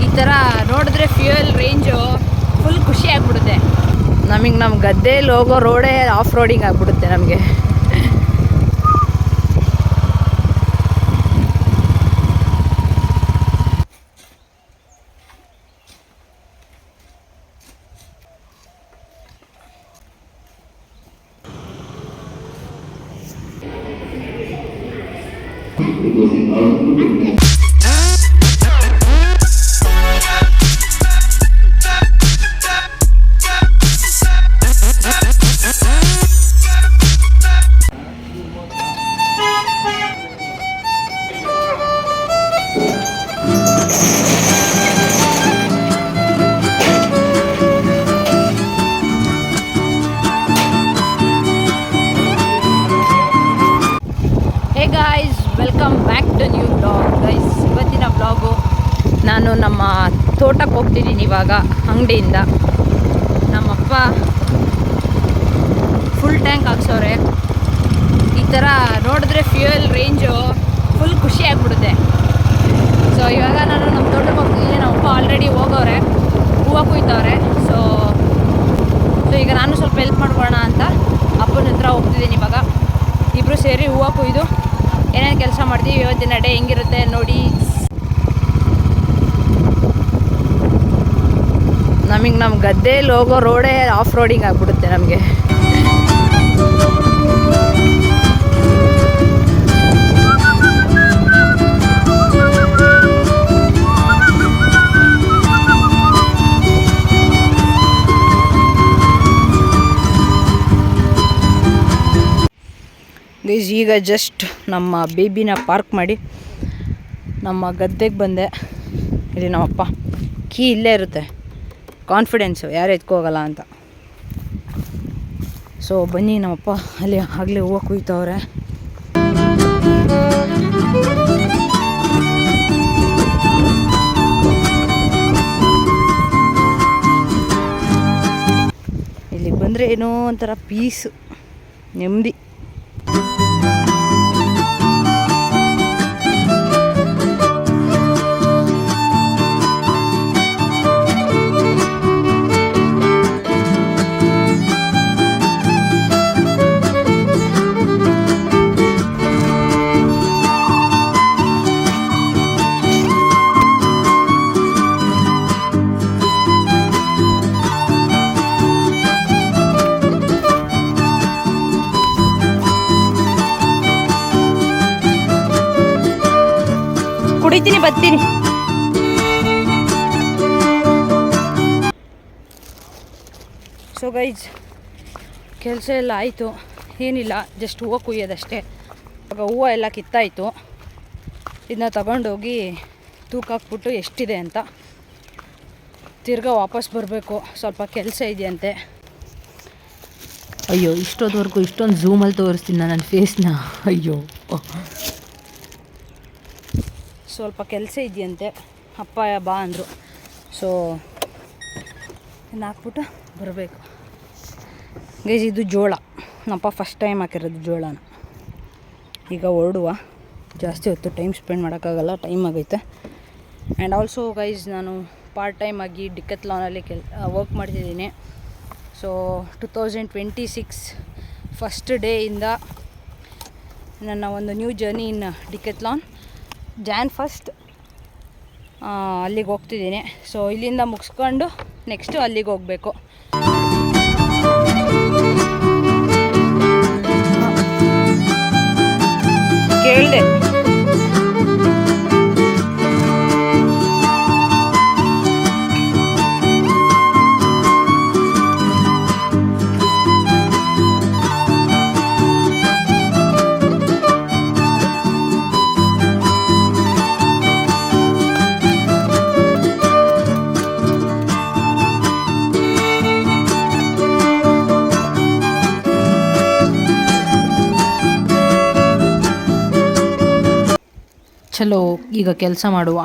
ಈ ಥರ ನೋಡಿದ್ರೆ ಫ್ಯೂಯಲ್ ರೇಂಜು ಫುಲ್ ಖುಷಿ ಆಗಿಬಿಡುತ್ತೆ. ನಮಗೆ ನಮ್ಮ ಗದ್ದೆಯಲ್ಲಿ ಹೋಗೋ ರೋಡೇ ಆಫ್ ರೋಡಿಂಗ್ ಆಗಿಬಿಡುತ್ತೆ ನಮಗೆ. Welcome back to new blog guys. ಇವತ್ತಿನ ಬ್ಲಾಗು ನಾನು ನಮ್ಮ ತೋಟಕ್ಕೆ ಹೋಗ್ತಿದ್ದೀನಿ ಇವಾಗ ಅಂಗಡಿಯಿಂದ. ನಮ್ಮಪ್ಪ ಫುಲ್ ಟ್ಯಾಂಕ್ ಹಾಕ್ಸೋರೆ. ಈ ಥರ ನೋಡಿದ್ರೆ ಫ್ಯೂಯಲ್ ರೇಂಜು ಫುಲ್ ಖುಷಿ ಆಗಿಬಿಡುತ್ತೆ. ಸೊ ಇವಾಗ ನಾನು ನಮ್ಮ ತೋಟಕ್ಕೆ ಹೋಗ್ತಿದ್ದೀನಿ. ನಮ್ಮಪ್ಪ ಆಲ್ರೆಡಿ ಹೋಗೋರೆ, ಹೂವು ಕುಯ್ತವ್ರೆ. ಸೊ ಈಗ ನಾನು ಸ್ವಲ್ಪ ಹೆಲ್ಪ್ ಮಾಡ್ಕೊಳ್ಳೋಣ ಅಂತ ಅಪ್ಪನ ಹತ್ರ ಹೋಗ್ತಿದ್ದೀನಿ. ಇವಾಗ ಇಬ್ಬರು ಸೇರಿ ಹೂವು ಕುಯ್ದು ಏನೇನು ಕೆಲಸ ಮಾಡ್ತೀವಿ, ಇವತ್ತಿನ ಡೇ ಹೆಂಗಿರುತ್ತೆ ನೋಡಿ. ನಮಗೆ ನಮ್ಮ ಗದ್ದೆಯಲ್ಲಿ ಹೋಗೋ ರೋಡೇ ಆಫ್ ರೋಡಿಂಗ್ ಆಗಿಬಿಡುತ್ತೆ ನಮಗೆ. ಈಗ ಜಸ್ಟ್ ನಮ್ಮ ಬೇಬಿನ ಪಾರ್ಕ್ ಮಾಡಿ ನಮ್ಮ ಗದ್ದೆಗೆ ಬಂದೆ. ಇಲ್ಲಿ ನಮ್ಮಪ್ಪ ಕೀ ಇಲ್ಲೇ ಇರುತ್ತೆ, ಕಾನ್ಫಿಡೆನ್ಸು ಯಾರು ಎತ್ಕೋಗಲ್ಲ ಅಂತ. ಸೊ ಬನ್ನಿ, ನಮ್ಮಪ್ಪ ಅಲ್ಲಿ ಆಗಲೇ ಹೂವು ಕುಯ್ತವ್ರೆ. ಇಲ್ಲಿಗೆ ಬಂದರೆ ಏನೋ ಒಂಥರ ಪೀಸು, ನೆಮ್ಮದಿ. ಕುಡಿತೀನಿ, ಬರ್ತೀನಿ. ಸೊ ಗೈಸ್, ಕೆಲಸ ಎಲ್ಲ ಆಯಿತು, ಏನಿಲ್ಲ, ಜಸ್ಟ್ ಹೂವು ಕುಯ್ಯೋದಷ್ಟೇ. ಇವಾಗ ಹೂವು ಎಲ್ಲ ಕಿತ್ತಾಯಿತು. ಇದನ್ನ ತಗೊಂಡೋಗಿ ತೂಕ ಹಾಕ್ಬಿಟ್ಟು ಎಷ್ಟಿದೆ ಅಂತ ತಿರ್ಗಾ ವಾಪಸ್ ಬರಬೇಕು. ಸ್ವಲ್ಪ ಕೆಲಸ ಇದೆಯಂತೆ. ಅಯ್ಯೋ, ಇಷ್ಟೊತ್ತವರೆಗೂ ಇಷ್ಟೊಂದು ಝೂಮಲ್ಲಿ ತೋರಿಸ್ತೀನಿ ನನ್ನ ಫೇಸ್ನ. ಅಯ್ಯೋ, ಸ್ವಲ್ಪ ಕೆಲಸ ಇದೆಯಂತೆ. ಅಪ್ಪ ಬಾ ಅಂದರು. ಸೊ ಇನ್ನು ಹಾಕ್ಬಿಟ್ಟು ಬರಬೇಕು. ಗೈಸ್, ಇದು ಜೋಳ. ನಮ್ಮಪ್ಪ ಫಸ್ಟ್ ಟೈಮ್ ಹಾಕಿರೋದು ಜೋಳನ. ಈಗ ಹೊರಡುವ, ಜಾಸ್ತಿ ಹೊತ್ತು ಟೈಮ್ ಸ್ಪೆಂಡ್ ಮಾಡೋಕ್ಕಾಗಲ್ಲ, ಟೈಮ್ ಆಗೈತೆ. ಆ್ಯಂಡ್ ಆಲ್ಸೋ ಗೈಸ್, ನಾನು ಪಾರ್ಟ್ ಟೈಮ್ ಆಗಿ ಡಿಕೆತ್ಲಾನಲ್ಲಿ ವರ್ಕ್ ಮಾಡ್ತಿದ್ದೀನಿ. ಸೊ 2026 ಫಸ್ಟ್ ಡೇಯಿಂದ ನನ್ನ ಒಂದು ನ್ಯೂ ಜರ್ನಿ ಇನ್ ಡಿಕೆತ್ಲಾನ್. Jan 1 ಅಲ್ಲಿಗೆ ಹೋಗ್ತಿದ್ದೀನಿ. ಸೊ ಇಲ್ಲಿಂದ ಮುಗಿಸ್ಕೊಂಡು ನೆಕ್ಸ್ಟು ಅಲ್ಲಿಗೆ ಹೋಗಬೇಕು. ಕೇಳಿದೆ ಚಲೋ ಈಗ ಕೆಲಸ ಮಾಡುವ.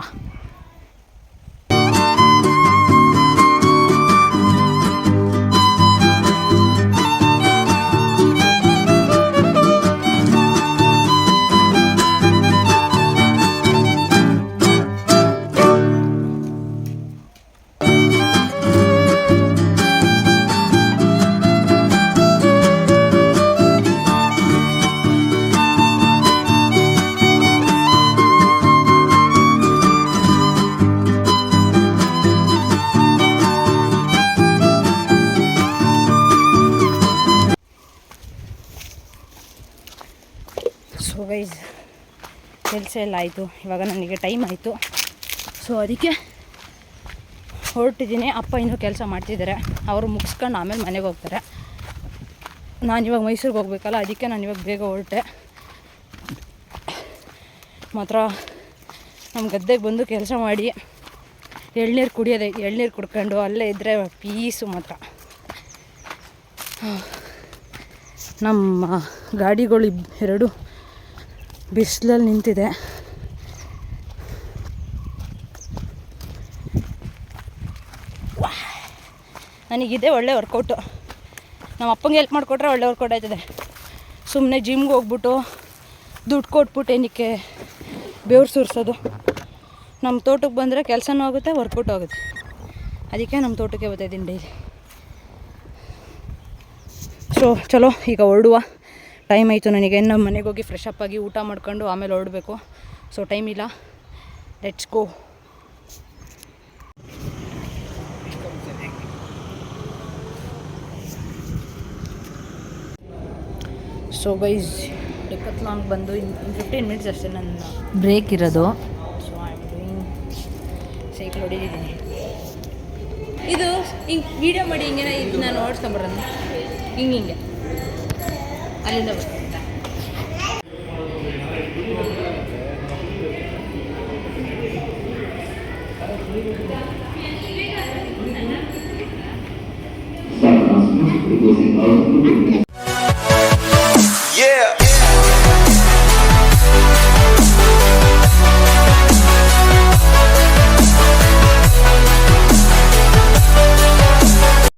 ಎಲ್ಲ ಆಯಿತು. ಇವಾಗ ನನಗೆ ಟೈಮ್ ಆಯಿತು. ಸೊ ಅದಕ್ಕೆ ಹೊರಟಿದ್ದೀನಿ. ಅಪ್ಪ ಇನ್ನೂ ಕೆಲಸ ಮಾಡ್ತಿದ್ದಾರೆ. ಅವರು ಮುಗಿಸ್ಕೊಂಡು ಆಮೇಲೆ ಮನೆಗೆ ಹೋಗ್ತಾರೆ. ನಾನಿವಾಗ ಮೈಸೂರಿಗೆ ಹೋಗ್ಬೇಕಲ್ಲ, ಅದಕ್ಕೆ ನಾನು ಇವಾಗ ಬೇಗ ಹೊರಟೆ. ಮಾತ್ರ ನಮ್ಮ ಗದ್ದೆಗೆ ಬಂದು ಕೆಲಸ ಮಾಡಿ ಎಳ್ನೀರು ಕುಡಿಯೋದೆ, ಎಳ್ನೀರು ಕುಡ್ಕೊಂಡು ಅಲ್ಲೇ ಇದ್ದರೆ ಪೀಸು. ಮಾತ್ರ ನಮ್ಮ ಗಾಡಿಗಳು ಎರಡು ಬಿಸಿಲಲ್ಲಿ ನಿಂತಿದೆ. ನನಗಿದೆ ಒಳ್ಳೆ ವರ್ಕೌಟು. ನಮ್ಮ ಅಪ್ಪಂಗೆ ಹೆಲ್ಪ್ ಮಾಡಿಕೊಟ್ರೆ ಒಳ್ಳೆ ವರ್ಕೌಟ್ ಆಯ್ತದೆ. ಸುಮ್ಮನೆ ಜಿಮ್ಗೆ ಹೋಗ್ಬಿಟ್ಟು ದುಡ್ಡು ಕೊಟ್ಬಿಟ್ಟು ಏನಕ್ಕೆ ಬೆವ್ರು ಸುರಿಸೋದು. ನಮ್ಮ ತೋಟಕ್ಕೆ ಬಂದರೆ ಕೆಲಸನೂ ಆಗುತ್ತೆ, ವರ್ಕೌಟ್ ಆಗುತ್ತೆ. ಅದಕ್ಕೆ ನಮ್ಮ ತೋಟಕ್ಕೆ ಬರ್ತಾಯಿದ್ದೀನಿ ಡೈಲಿ. ಸೊ ಚಲೋ, ಈಗ ಹೊರಡುವ ಟೈಮ್ ಆಯಿತು ನನಗೆ. ನಮ್ಮ ಮನೆಗೆ ಹೋಗಿ ಫ್ರೆಶ್ ಅಪ್ ಆಗಿ ಊಟ ಮಾಡ್ಕೊಂಡು ಆಮೇಲೆ ಹೊರಡಬೇಕು. ಸೊ ಟೈಮ್ ಇಲ್ಲ, ಲೆಟ್ಸ್ ಗೋ. ಸೊ ಗೈಸ್, ಡೆಕತ್ಲಾನ್ಗೆ ಬಂದು ಇನ್ನು 15 ಮಿನಿಟ್ಸ್ ಅಷ್ಟೇ ನನ್ನ ಬ್ರೇಕ್ ಇರೋದು. So I am doing cycle ಹೊಡಿತಿದ್ದೀನಿ. ಇದು ಹಿಂಗೆ ವೀಡಿಯೋ ಮಾಡಿ ಹಿಂಗೇನ ಇದು ನಾನು ಓಡಿಸ್ಕೊಂಬರೋದು ಹಿಂಗೆ ಅಲ್ಲಿಂದ ಬರ್ತೀನಿ.